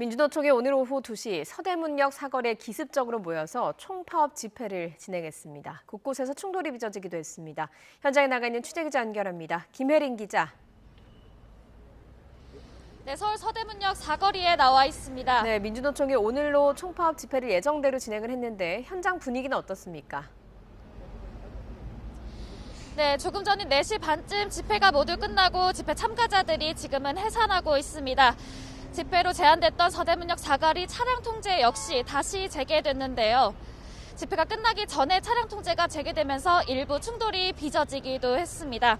민주노총이 오늘 오후 2시 서대문역 사거리에 기습적으로 모여서 총파업 집회를 진행했습니다. 곳곳에서 충돌이 빚어지기도 했습니다. 현장에 나가 있는 취재기자 연결합니다. 김혜린 기자. 네, 서울 서대문역 사거리에 나와 있습니다. 네, 민주노총이 오늘로 총파업 집회를 예정대로 진행을 했는데 현장 분위기는 어떻습니까? 네, 조금 전인 4시 반쯤 집회가 모두 끝나고 집회 참가자들이 지금은 해산하고 있습니다. 집회로 제한됐던 서대문역 사거리 차량 통제 역시 다시 재개됐는데요. 집회가 끝나기 전에 차량 통제가 재개되면서 일부 충돌이 빚어지기도 했습니다.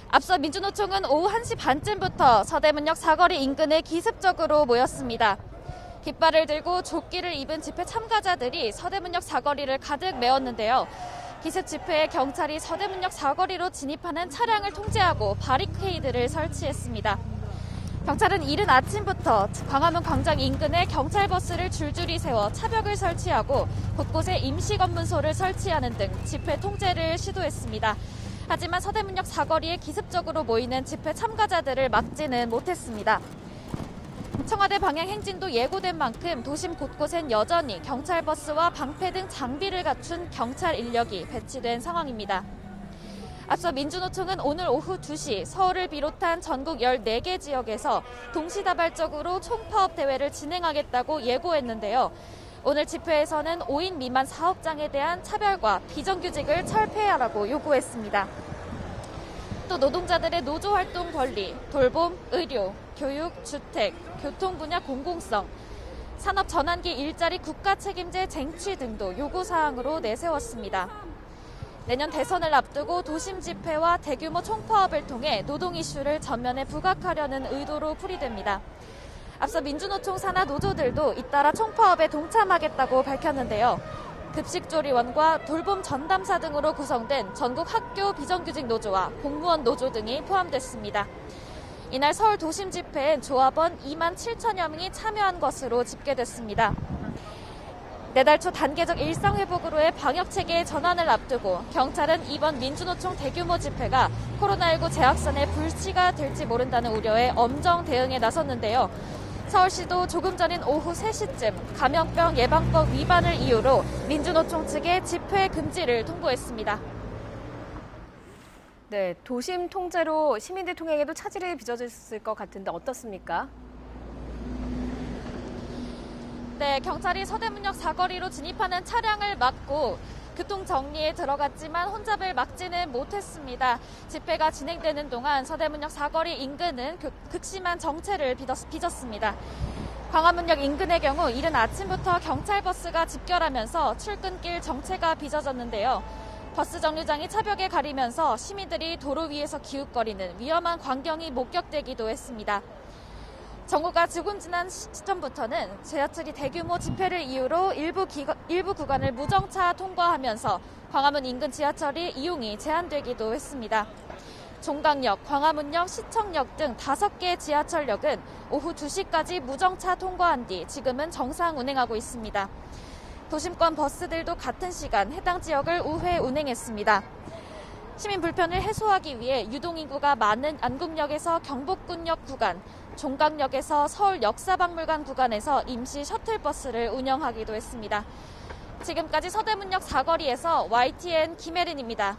앞서 민주노총은 오후 1시 반쯤부터 서대문역 사거리 인근에 기습적으로 모였습니다. 깃발을 들고 조끼를 입은 집회 참가자들이 서대문역 사거리를 가득 메웠는데요. 기습 집회에 경찰이 서대문역 사거리로 진입하는 차량을 통제하고 바리케이드를 설치했습니다. 경찰은 이른 아침부터 광화문 광장 인근에 경찰버스를 줄줄이 세워 차벽을 설치하고 곳곳에 임시검문소를 설치하는 등 집회 통제를 시도했습니다. 하지만 서대문역 사거리에 기습적으로 모이는 집회 참가자들을 막지는 못했습니다. 청와대 방향 행진도 예고된 만큼 도심 곳곳엔 여전히 경찰버스와 방패 등 장비를 갖춘 경찰 인력이 배치된 상황입니다. 앞서 민주노총은 오늘 오후 2시 서울을 비롯한 전국 14개 지역에서 동시다발적으로 총파업 대회를 진행하겠다고 예고했는데요. 오늘 집회에서는 5인 미만 사업장에 대한 차별과 비정규직을 철폐하라고 요구했습니다. 또 노동자들의 노조활동 권리, 돌봄, 의료, 교육, 주택, 교통 분야 공공성, 산업 전환기 일자리 국가 책임제 쟁취 등도 요구사항으로 내세웠습니다. 내년 대선을 앞두고 도심 집회와 대규모 총파업을 통해 노동 이슈를 전면에 부각하려는 의도로 풀이됩니다. 앞서 민주노총 산하 노조들도 잇따라 총파업에 동참하겠다고 밝혔는데요. 급식조리원과 돌봄 전담사 등으로 구성된 전국 학교 비정규직 노조와 공무원 노조 등이 포함됐습니다. 이날 서울 도심 집회엔 조합원 2만 7천여 명이 참여한 것으로 집계됐습니다. 내달 초 단계적 일상회복으로의 방역체계의 전환을 앞두고 경찰은 이번 민주노총 대규모 집회가 코로나19 재확산의 불씨가 될지 모른다는 우려에 엄정 대응에 나섰는데요. 서울시도 조금 전인 오후 3시쯤 감염병 예방법 위반을 이유로 민주노총 측에 집회 금지를 통보했습니다. 네, 도심 통제로 시민들 통행에도 차질이 빚어졌을 것 같은데 어떻습니까? 네, 경찰이 서대문역 사거리로 진입하는 차량을 막고 교통 정리에 들어갔지만 혼잡을 막지는 못했습니다. 집회가 진행되는 동안 서대문역 사거리 인근은 극심한 정체를 빚었습니다. 광화문역 인근의 경우 이른 아침부터 경찰버스가 집결하면서 출근길 정체가 빚어졌는데요. 버스 정류장이 차벽에 가리면서 시민들이 도로 위에서 기웃거리는 위험한 광경이 목격되기도 했습니다. 정부가 조금 지난 시점부터는 지하철이 대규모 집회를 이유로 일부 구간을 무정차 통과하면서 광화문 인근 지하철이 이용이 제한되기도 했습니다. 종강역, 광화문역, 시청역 등 5개 지하철역은 오후 2시까지 무정차 통과한 뒤 지금은 정상 운행하고 있습니다. 도심권 버스들도 같은 시간 해당 지역을 우회 운행했습니다. 시민 불편을 해소하기 위해 유동인구가 많은 안국역에서 경복궁역 구간, 종강역에서 서울 역사박물관 구간에서 임시 셔틀버스를 운영하기도 했습니다. 지금까지 서대문역 사거리에서 YTN 김혜린입니다.